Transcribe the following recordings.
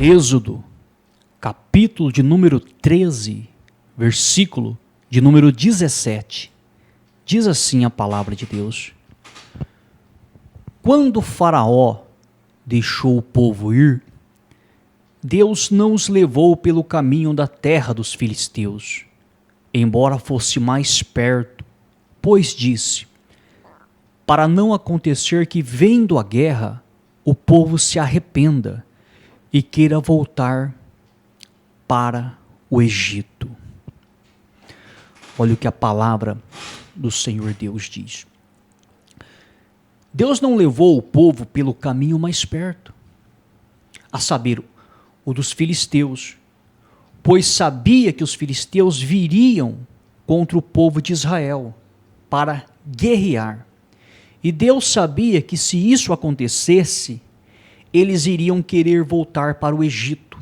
Êxodo, capítulo de número 13, versículo de número 17. Diz assim a palavra de Deus: Quando Faraó deixou o povo ir, Deus não os levou pelo caminho da terra dos filisteus, embora fosse mais perto, pois disse: para não acontecer que, vendo a guerra, o povo se arrependa e queira voltar para o Egito. Olha o que a palavra do Senhor Deus diz. Deus não levou o povo pelo caminho mais perto, a saber, o dos filisteus, pois sabia que os filisteus viriam contra o povo de Israel para guerrear. E Deus sabia que se isso acontecesse, eles iriam querer voltar para o Egito,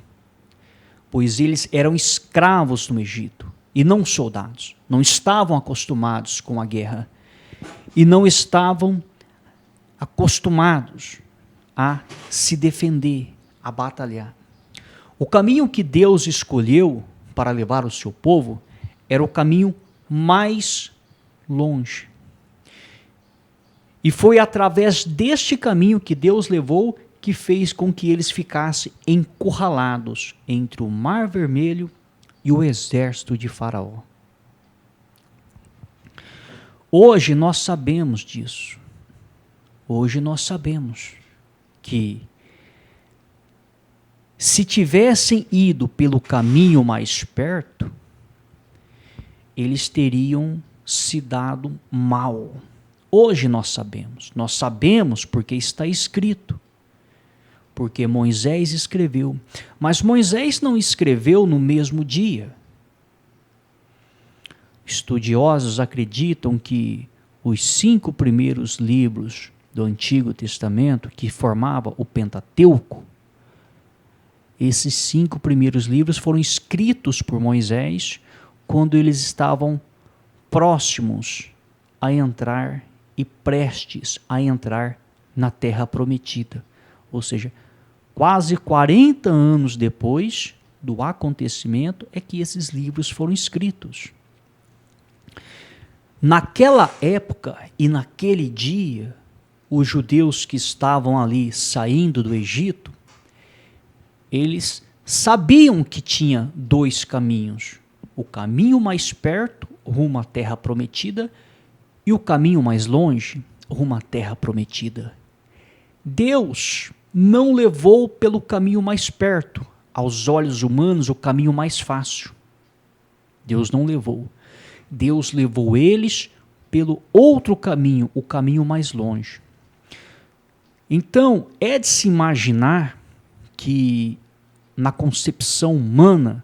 pois eles eram escravos no Egito e não soldados, não estavam acostumados com a guerra e não estavam acostumados a se defender, a batalhar. O caminho que Deus escolheu para levar o seu povo era o caminho mais longe. E foi através deste caminho que Deus levou que fez com que eles ficassem encurralados entre o Mar Vermelho e o exército de Faraó. Hoje nós sabemos disso. Hoje nós sabemos que se tivessem ido pelo caminho mais perto, eles teriam se dado mal. Hoje nós sabemos porque está escrito, porque Moisés escreveu, mas Moisés não escreveu no mesmo dia. Estudiosos acreditam que os 5 primeiros livros do Antigo Testamento, que formavam o Pentateuco, esses 5 primeiros livros foram escritos por Moisés quando eles estavam próximos a entrar e prestes a entrar na Terra Prometida. Ou seja, quase 40 anos depois do acontecimento é que esses livros foram escritos. Naquela época e naquele dia, os judeus que estavam ali saindo do Egito, eles sabiam que tinha 2 caminhos. O caminho mais perto, rumo à Terra Prometida, e o caminho mais longe, rumo à Terra Prometida. Deus não levou pelo caminho mais perto, aos olhos humanos, o caminho mais fácil. Deus não levou. Deus levou eles pelo outro caminho, o caminho mais longe. Então, é de se imaginar que na concepção humana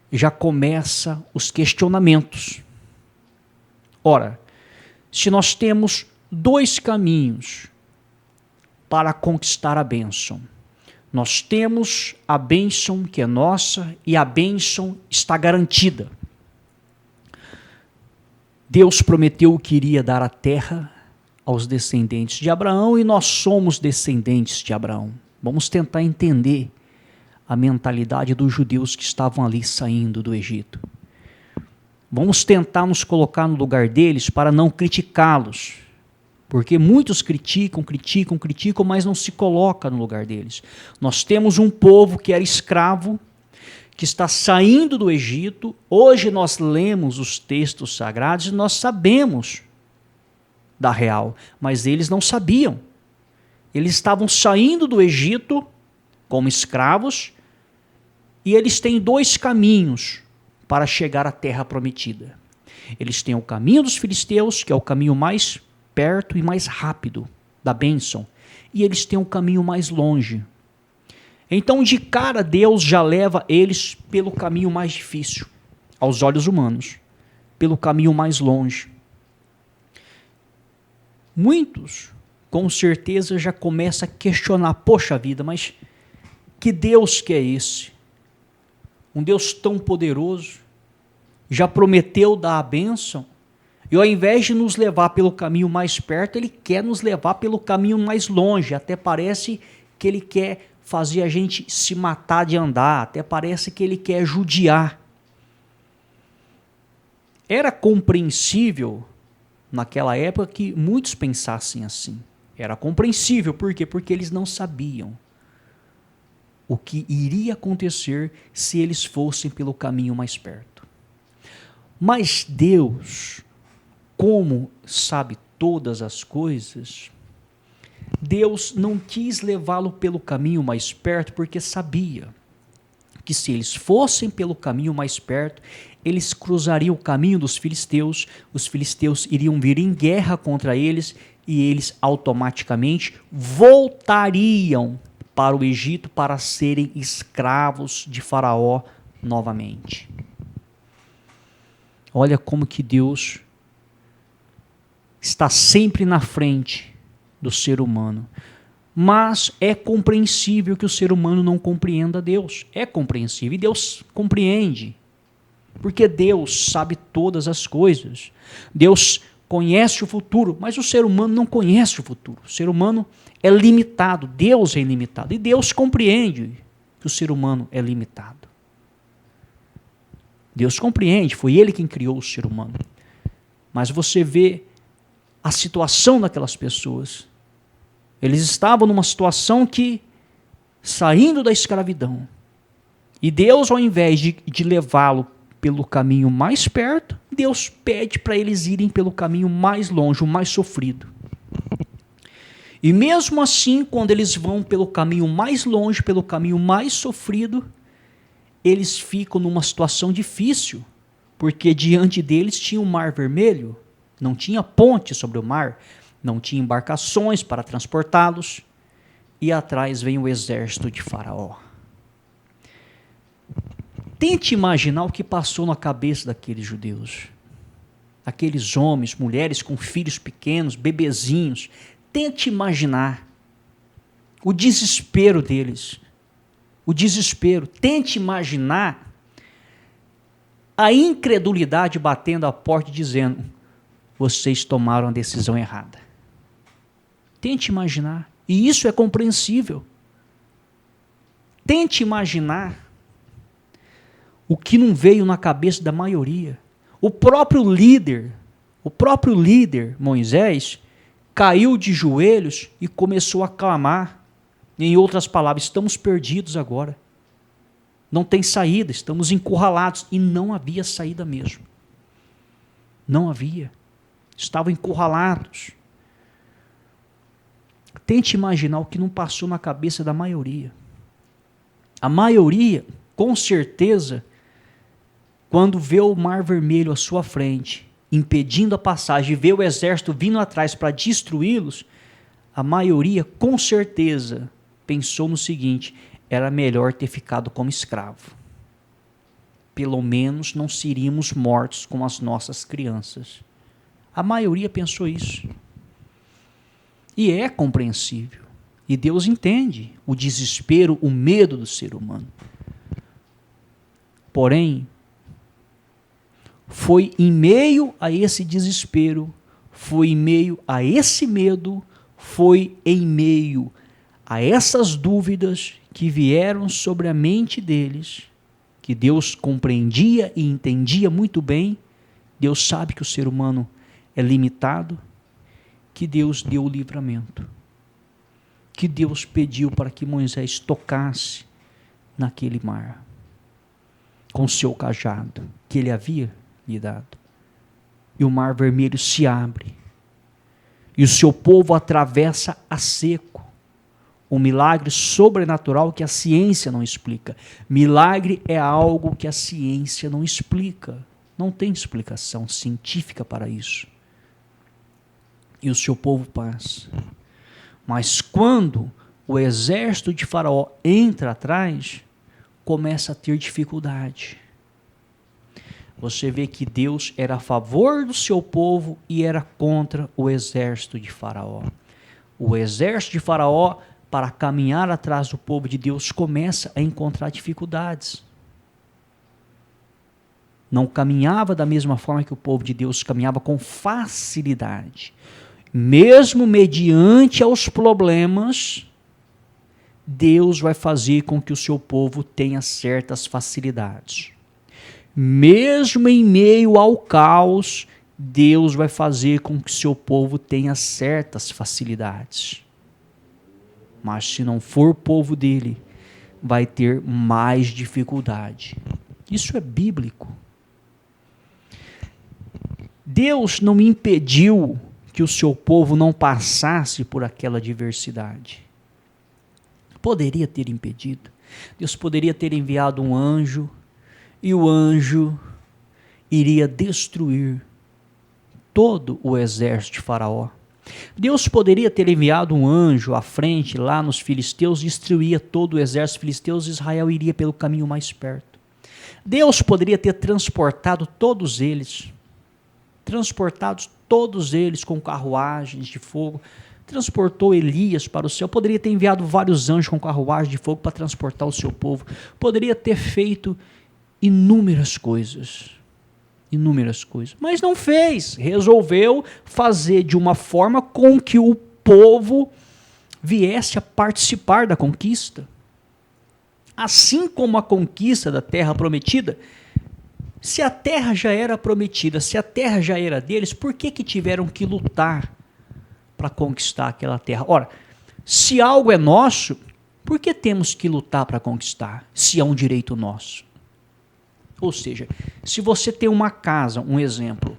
já começa os questionamentos. Ora, se nós temos 2 caminhos para conquistar a bênção, nós temos a bênção que é nossa e a bênção está garantida. Deus prometeu que iria dar a terra aos descendentes de Abraão e nós somos descendentes de Abraão. Vamos tentar entender a mentalidade dos judeus que estavam ali saindo do Egito. Vamos tentar nos colocar no lugar deles para não criticá-los, porque muitos criticam, mas não se coloca no lugar deles. Nós temos um povo que era escravo, que está saindo do Egito. Hoje nós lemos os textos sagrados e nós sabemos da real, mas eles não sabiam. Eles estavam saindo do Egito como escravos e eles têm 2 caminhos para chegar à Terra Prometida. Eles têm o caminho dos filisteus, que é o caminho mais perto e mais rápido da bênção, e eles têm o caminho mais longe. Então, de cara, Deus já leva eles pelo caminho mais difícil, aos olhos humanos, pelo caminho mais longe. Muitos, com certeza, já começam a questionar, poxa vida, mas que Deus que é esse? Um Deus tão poderoso, já prometeu dar a bênção, e ao invés de nos levar pelo caminho mais perto, Ele quer nos levar pelo caminho mais longe, até parece que Ele quer fazer a gente se matar de andar, até parece que ele quer judiar. Era compreensível naquela época que muitos pensassem assim. Era compreensível, por quê? Porque eles não sabiam o que iria acontecer se eles fossem pelo caminho mais perto. Mas Deus, como sabe todas as coisas, Deus não quis levá-lo pelo caminho mais perto, porque sabia que se eles fossem pelo caminho mais perto, eles cruzariam o caminho dos filisteus, os filisteus iriam vir em guerra contra eles, e eles automaticamente voltariam para o Egito para serem escravos de Faraó novamente. Olha como que Deus está sempre na frente do ser humano. Mas é compreensível que o ser humano não compreenda Deus. É compreensível, e Deus compreende. Porque Deus sabe todas as coisas. Deus conhece o futuro, mas o ser humano não conhece o futuro. O ser humano é limitado, Deus é ilimitado. E Deus compreende que o ser humano é limitado. Deus compreende, foi Ele quem criou o ser humano. Mas você vê a situação daquelas pessoas. Eles estavam numa situação que, saindo da escravidão, e Deus, ao invés de levá-lo pelo caminho mais perto, Deus pede para eles irem pelo caminho mais longe, o mais sofrido. E mesmo assim, quando eles vão pelo caminho mais longe, pelo caminho mais sofrido, eles ficam numa situação difícil, porque diante deles tinha o Mar Vermelho, não tinha ponte sobre o mar, não tinha embarcações para transportá-los, e atrás vem o exército de Faraó. Tente imaginar o que passou na cabeça daqueles judeus. Aqueles homens, mulheres com filhos pequenos, bebezinhos. Tente imaginar o desespero deles. O desespero. Tente imaginar a incredulidade batendo à porta e dizendo: vocês tomaram a decisão errada. Tente imaginar. E isso é compreensível. Tente imaginar o que não veio na cabeça da maioria. O próprio líder, Moisés, caiu de joelhos e começou a clamar. Em outras palavras, estamos perdidos agora. Não tem saída, estamos encurralados. E não havia saída mesmo. Não havia. Estavam encurralados. Tente imaginar o que não passou na cabeça da maioria. A maioria, com certeza, quando vê o Mar Vermelho à sua frente, impedindo a passagem, vê o exército vindo atrás para destruí-los, a maioria, com certeza, pensou no seguinte: era melhor ter ficado como escravo. Pelo menos não seríamos mortos com as nossas crianças. A maioria pensou isso. E é compreensível. E Deus entende o desespero, o medo do ser humano. Porém, foi em meio a esse desespero, foi em meio a esse medo, foi em meio a essas dúvidas que vieram sobre a mente deles, que Deus compreendia e entendia muito bem. Deus sabe que o ser humano é limitado, que Deus deu o livramento, que Deus pediu para que Moisés tocasse naquele mar, com o seu cajado, que ele havia lhe dado. E o Mar Vermelho se abre, e o seu povo atravessa a seco. Um milagre sobrenatural que a ciência não explica. Milagre é algo que a ciência não explica. Não tem explicação científica para isso. E o seu povo passa. Mas quando o exército de Faraó entra atrás, começa a ter dificuldade. Você vê que Deus era a favor do seu povo e era contra o exército de Faraó. O exército de Faraó, para caminhar atrás do povo de Deus, começa a encontrar dificuldades. Não caminhava da mesma forma que o povo de Deus caminhava, com facilidade. Mesmo mediante aos problemas, Deus vai fazer com que o seu povo tenha certas facilidades. Mesmo em meio ao caos, Deus vai fazer com que o seu povo tenha certas facilidades. Mas se não for povo dele, vai ter mais dificuldade. Isso é bíblico. Deus não impediu que o seu povo não passasse por aquela adversidade. Poderia ter impedido. Deus poderia ter enviado um anjo e o anjo iria destruir todo o exército de Faraó. Deus poderia ter enviado um anjo à frente lá nos filisteus, destruía todo o exército filisteu, e Israel iria pelo caminho mais perto. Deus poderia ter transportados todos eles com carruagens de fogo, transportou Elias para o céu, poderia ter enviado vários anjos com carruagens de fogo para transportar o seu povo, poderia ter feito inúmeras coisas, mas não fez, resolveu fazer de uma forma com que o povo viesse a participar da conquista. Assim como a conquista da terra prometida, se a terra já era prometida, se a terra já era deles, por que tiveram que lutar para conquistar aquela terra? Ora, se algo é nosso, por que temos que lutar para conquistar, se é um direito nosso? Ou seja, se você tem uma casa, um exemplo,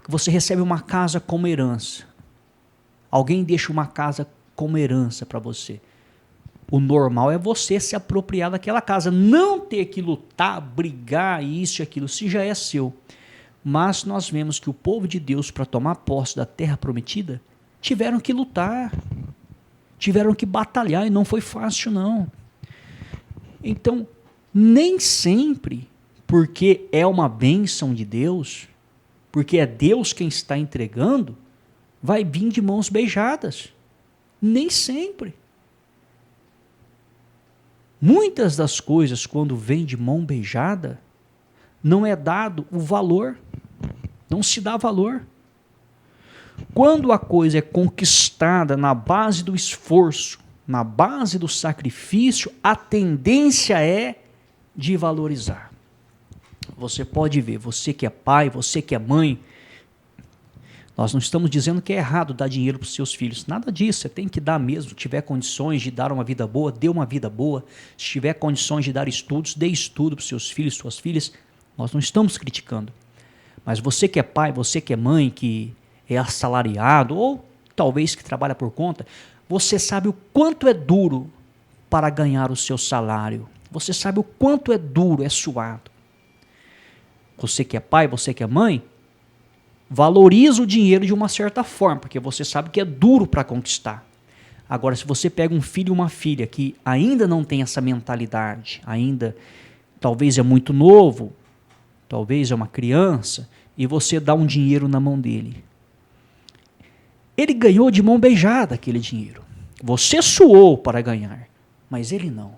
você recebe uma casa como herança, alguém deixa uma casa como herança para você, o normal é você se apropriar daquela casa, não ter que lutar, brigar, isso e aquilo, se já é seu. Mas nós vemos que o povo de Deus, para tomar posse da terra prometida, tiveram que lutar, tiveram que batalhar, e não foi fácil não. Então, nem sempre, porque é uma bênção de Deus, porque é Deus quem está entregando, vai vir de mãos beijadas. Nem sempre. Muitas das coisas, quando vem de mão beijada, não é dado o valor, não se dá valor. Quando a coisa é conquistada na base do esforço, na base do sacrifício, a tendência é de valorizar. Você pode ver, você que é pai, você que é mãe, nós não estamos dizendo que é errado dar dinheiro para os seus filhos, nada disso, você tem que dar mesmo. Se tiver condições de dar uma vida boa, dê uma vida boa. Se tiver condições de dar estudos, dê estudo para os seus filhos, suas filhas, nós não estamos criticando. Mas você que é pai, você que é mãe, que é assalariado, ou talvez que trabalha por conta, você sabe o quanto é duro para ganhar o seu salário. Você sabe o quanto é duro, é suado. Você que é pai, você que é mãe, valoriza o dinheiro de uma certa forma, porque você sabe que é duro para conquistar. Agora, se você pega um filho e uma filha que ainda não tem essa mentalidade, ainda talvez é muito novo, talvez é uma criança, e você dá um dinheiro na mão dele. Ele ganhou de mão beijada aquele dinheiro. Você suou para ganhar, mas ele não.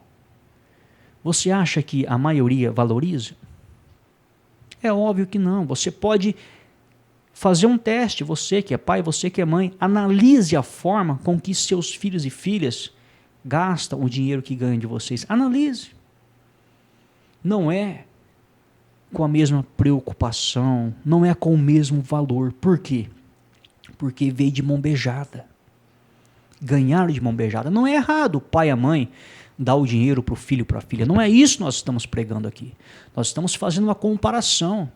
Você acha que a maioria valoriza? É óbvio que não. Você pode fazer um teste, você que é pai, você que é mãe, analise a forma com que seus filhos e filhas gastam o dinheiro que ganham de vocês. Analise. Não é com a mesma preocupação, não é com o mesmo valor. Por quê? Porque veio de mão beijada. Ganharam de mão beijada. Não é errado o pai e a mãe dar o dinheiro para o filho e para a filha. Não é isso que nós estamos pregando aqui. Nós estamos fazendo uma comparação.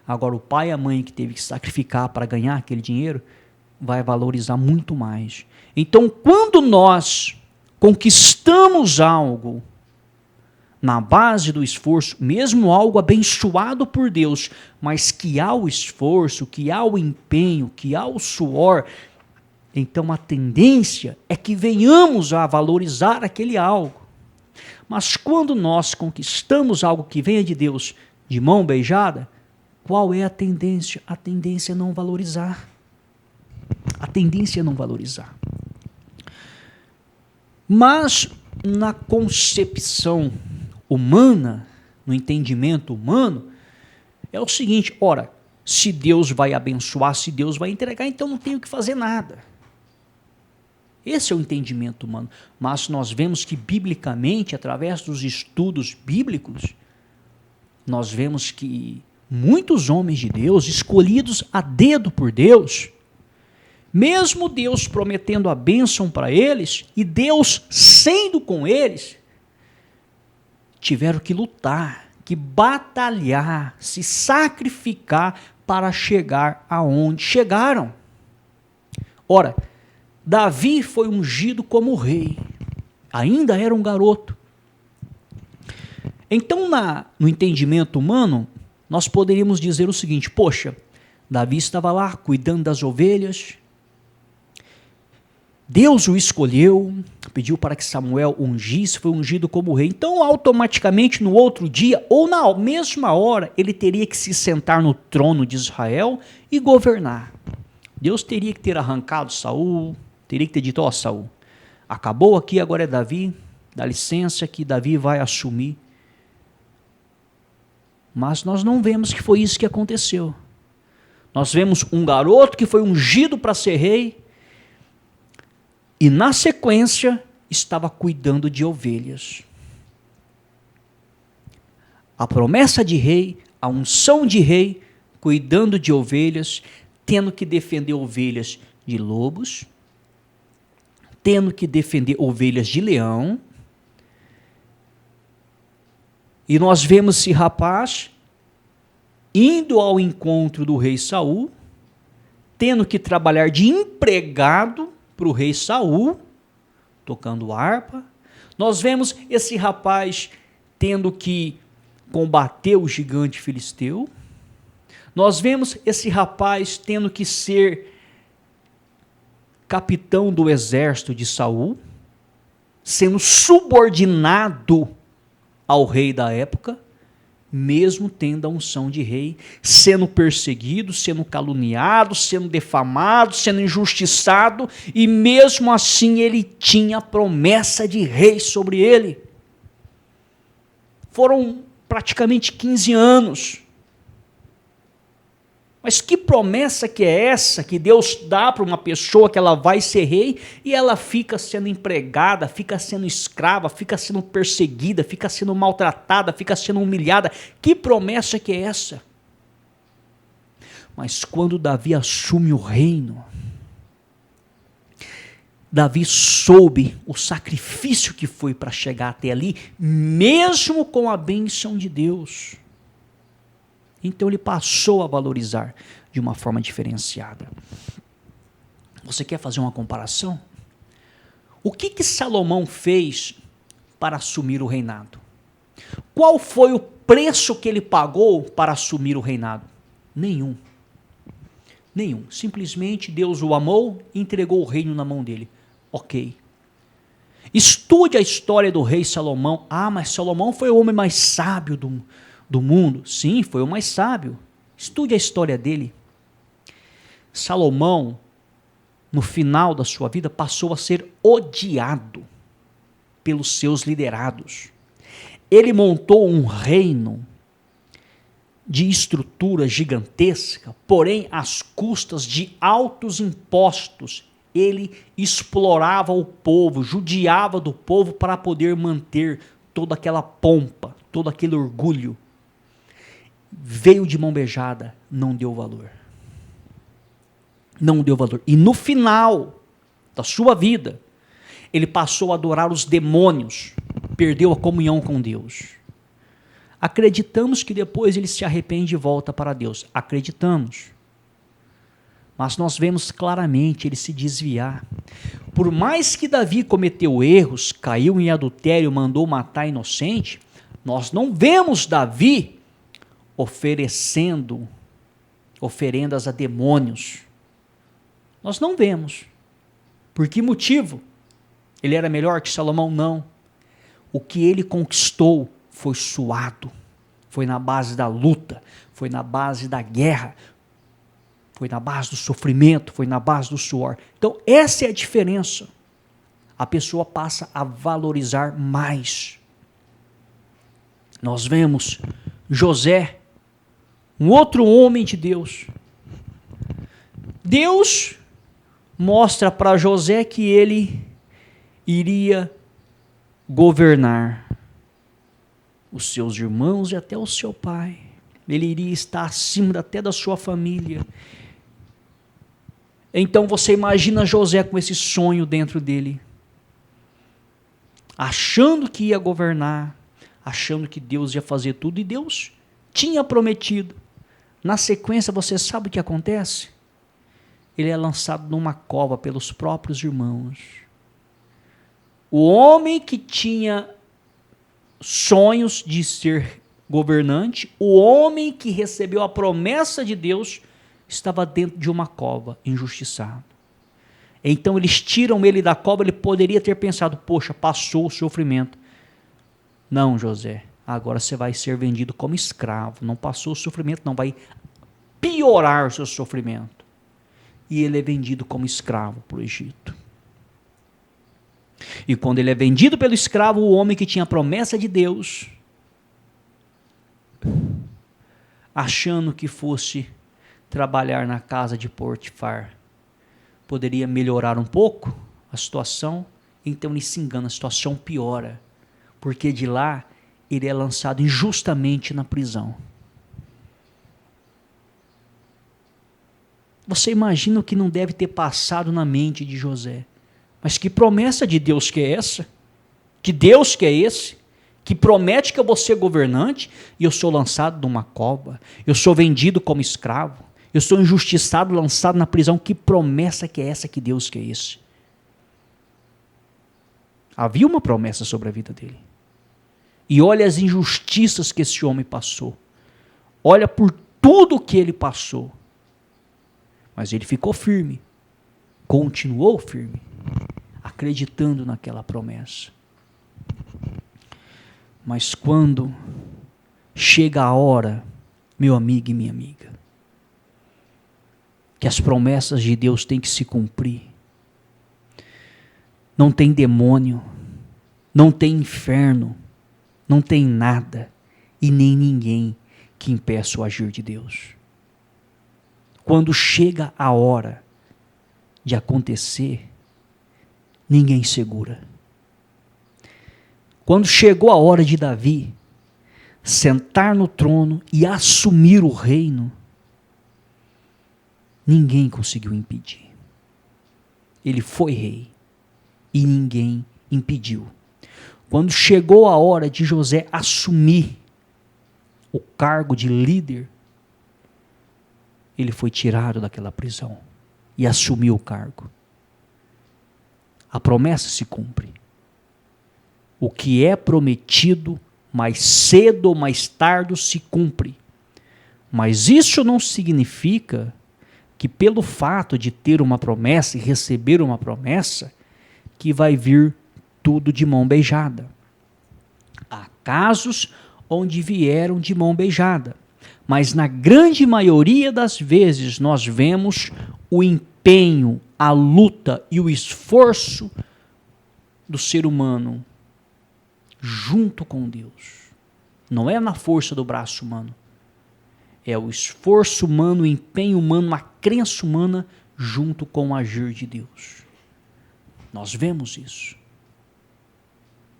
Agora, o pai e a mãe que teve que sacrificar para ganhar aquele dinheiro, vai valorizar muito mais. Então, quando nós conquistamos algo na base do esforço, mesmo algo abençoado por Deus, mas que há o esforço, que há o empenho, que há o suor, então a tendência é que venhamos a valorizar aquele algo. Mas quando nós conquistamos algo que venha de Deus de mão beijada, qual é a tendência? A tendência é não valorizar. A tendência é não valorizar. Mas na concepção humana, no entendimento humano, é o seguinte: ora, se Deus vai abençoar, se Deus vai entregar, então não tenho que fazer nada. Esse é o entendimento humano. Mas nós vemos que, biblicamente, através dos estudos bíblicos, nós vemos que muitos homens de Deus, escolhidos a dedo por Deus, mesmo Deus prometendo a bênção para eles, e Deus sendo com eles, tiveram que lutar, que batalhar, se sacrificar para chegar aonde chegaram. Ora, Davi foi ungido como rei, ainda era um garoto. Então, no entendimento humano, nós poderíamos dizer o seguinte: poxa, Davi estava lá cuidando das ovelhas, Deus o escolheu, pediu para que Samuel ungisse, foi ungido como rei. Então, automaticamente, no outro dia, ou na mesma hora, ele teria que se sentar no trono de Israel e governar. Deus teria que ter arrancado Saul, teria que ter dito: ó, Saul, acabou aqui, agora é Davi, dá licença que Davi vai assumir. Mas nós não vemos que foi isso que aconteceu. Nós vemos um garoto que foi ungido para ser rei, e na sequência estava cuidando de ovelhas. A promessa de rei, a unção de rei, cuidando de ovelhas, tendo que defender ovelhas de lobos, tendo que defender ovelhas de leão. E nós vemos esse rapaz indo ao encontro do rei Saul, tendo que trabalhar de empregado para o rei Saul, tocando harpa. Nós vemos esse rapaz tendo que combater o gigante filisteu. Nós vemos esse rapaz tendo que ser capitão do exército de Saul, sendo subordinado ao rei da época, mesmo tendo a unção de rei, sendo perseguido, sendo caluniado, sendo defamado, sendo injustiçado, e mesmo assim ele tinha a promessa de rei sobre ele. Foram praticamente 15 anos. Mas que promessa que é essa que Deus dá para uma pessoa que ela vai ser rei e ela fica sendo empregada, fica sendo escrava, fica sendo perseguida, fica sendo maltratada, fica sendo humilhada? Que promessa que é essa? Mas quando Davi assume o reino, Davi soube o sacrifício que foi para chegar até ali, mesmo com a bênção de Deus. Então ele passou a valorizar de uma forma diferenciada. Você quer fazer uma comparação? O que Salomão fez para assumir o reinado? Qual foi o preço que ele pagou para assumir o reinado? Nenhum. Simplesmente Deus o amou e entregou o reino na mão dele. Ok. Estude a história do rei Salomão. Ah, mas Salomão foi o homem mais sábio do mundo. Sim, foi o mais sábio. Estude a história dele. Salomão, no final da sua vida, passou a ser odiado pelos seus liderados. Ele montou um reino de estrutura gigantesca, porém às custas de altos impostos. Ele explorava o povo, judiava do povo para poder manter toda aquela pompa, todo aquele orgulho. Veio de mão beijada, não deu valor. Não deu valor. E no final da sua vida, ele passou a adorar os demônios, perdeu a comunhão com Deus. Acreditamos que depois ele se arrepende e volta para Deus. Acreditamos. Mas nós vemos claramente ele se desviar. Por mais que Davi cometeu erros, caiu em adultério, mandou matar inocente, nós não vemos Davi oferecendo oferendas a demônios. Nós não vemos. Por que motivo? Ele era melhor que Salomão? Não. O que ele conquistou foi suado, foi na base da luta, foi na base da guerra, foi na base do sofrimento, foi na base do suor. Então essa é a diferença. A pessoa passa a valorizar mais. Nós vemos José, um outro homem de Deus. Deus mostra para José que ele iria governar os seus irmãos e até o seu pai. Ele iria estar acima até da sua família. Então você imagina José com esse sonho dentro dele, achando que ia governar, achando que Deus ia fazer tudo, e Deus tinha prometido. Na sequência, você sabe o que acontece? Ele é lançado numa cova pelos próprios irmãos. O homem que tinha sonhos de ser governante, o homem que recebeu a promessa de Deus, estava dentro de uma cova, injustiçado. Então eles tiram ele da cova. Ele poderia ter pensado, poxa, passou o sofrimento. Não, José, agora você vai ser vendido como escravo. Não passou o sofrimento, não, vai piorar o seu sofrimento. E ele é vendido como escravo para o Egito. E quando ele é vendido pelo escravo, o homem que tinha a promessa de Deus, achando que fosse trabalhar na casa de Potifar, poderia melhorar um pouco a situação, então ele se engana, a situação piora, porque de lá ele é lançado injustamente na prisão. Você imagina o que não deve ter passado na mente de José. Mas que promessa de Deus que é essa? Que Deus que é esse? Que promete que eu vou ser governante e eu sou lançado numa cova, eu sou vendido como escravo, eu sou injustiçado, lançado na prisão. Que promessa que é essa? Que Deus que é esse? Havia uma promessa sobre a vida dele. E olha as injustiças que esse homem passou. Olha por tudo que ele passou. Mas ele ficou firme. Continuou firme. Acreditando naquela promessa. Mas quando chega a hora, meu amigo e minha amiga, que as promessas de Deus têm que se cumprir, não tem demônio, não tem inferno, não tem nada e nem ninguém que impeça o agir de Deus. Quando chega a hora de acontecer, ninguém segura. Quando chegou a hora de Davi sentar no trono e assumir o reino, ninguém conseguiu impedir. Ele foi rei e ninguém impediu. Quando chegou a hora de José assumir o cargo de líder, ele foi tirado daquela prisão e assumiu o cargo. A promessa se cumpre. O que é prometido, mais cedo ou mais tarde se cumpre. Mas isso não significa que pelo fato de ter uma promessa e receber uma promessa, que vai vir tudo de mão beijada. Há casos onde vieram de mão beijada, mas na grande maioria das vezes nós vemos o empenho, a luta e o esforço do ser humano junto com Deus. Não é na força do braço humano. É o esforço humano, o empenho humano, a crença humana junto com o agir de Deus. Nós vemos isso.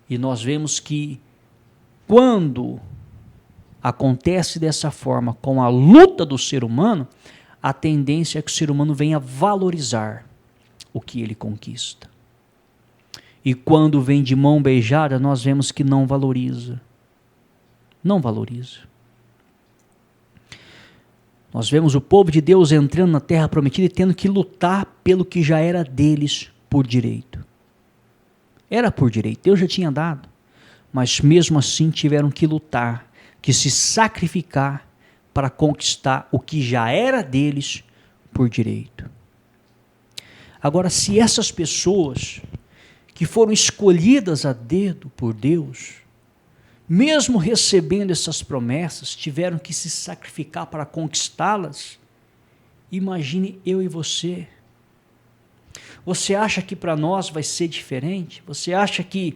E nós vemos que quando acontece dessa forma com a luta do ser humano, a tendência é que o ser humano venha valorizar o que ele conquista. E quando vem de mão beijada, nós vemos que não valoriza. Não valoriza. Nós vemos o povo de Deus entrando na terra prometida e tendo que lutar pelo que já era deles por direito. Era por direito, Deus já tinha dado. Mas mesmo assim tiveram que lutar, que se sacrificar para conquistar o que já era deles por direito. Agora, se essas pessoas que foram escolhidas a dedo por Deus, mesmo recebendo essas promessas, tiveram que se sacrificar para conquistá-las, imagine eu e você. Você acha que para nós vai ser diferente? Você acha que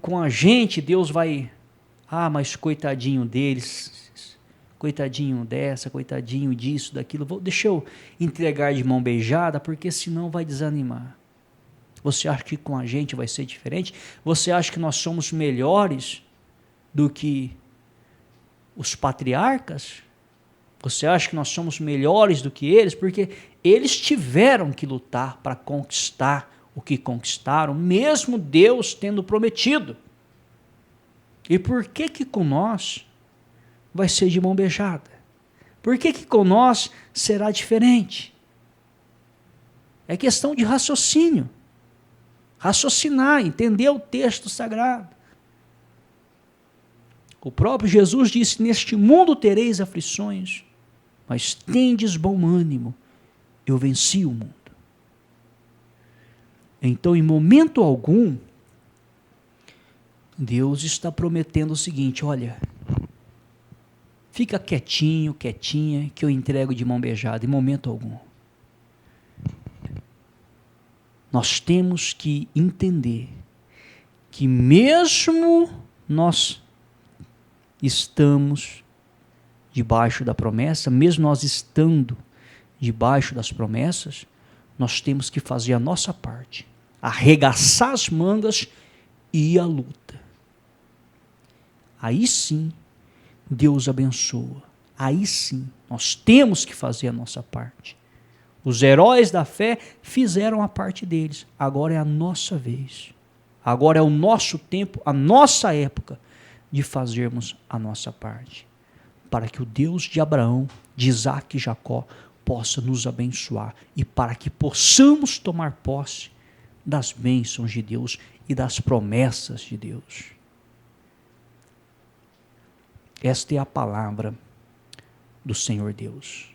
com a gente Deus vai... Ah, mas coitadinho deles, coitadinho dessa, coitadinho disso, daquilo, deixa eu entregar de mão beijada, porque senão vai desanimar. Você acha que com a gente vai ser diferente? Você acha que nós somos melhores do que os patriarcas? Você acha que nós somos melhores do que eles? Porque eles tiveram que lutar para conquistar o que conquistaram, mesmo Deus tendo prometido. E por que que com nós vai ser de mão beijada? Por que que com nós será diferente? É questão de raciocínio. Raciocinar, entender o texto sagrado. O próprio Jesus disse: neste mundo tereis aflições, mas tendes bom ânimo, eu venci o mundo. Então, em momento algum, Deus está prometendo o seguinte: olha, fica quietinho, quietinha, que eu entrego de mão beijada, em momento algum. Nós temos que entender que mesmo nós estamos debaixo da promessa, mesmo nós estando debaixo das promessas, nós temos que fazer a nossa parte, arregaçar as mangas e ir à luta. Aí sim, Deus abençoa. Aí sim, nós temos que fazer a nossa parte. Os heróis da fé fizeram a parte deles. Agora é a nossa vez. Agora é o nosso tempo, a nossa época de fazermos a nossa parte. Para que o Deus de Abraão, de Isaac e Jacó possa nos abençoar. E para que possamos tomar posse das bênçãos de Deus e das promessas de Deus. Esta é a palavra do Senhor Deus.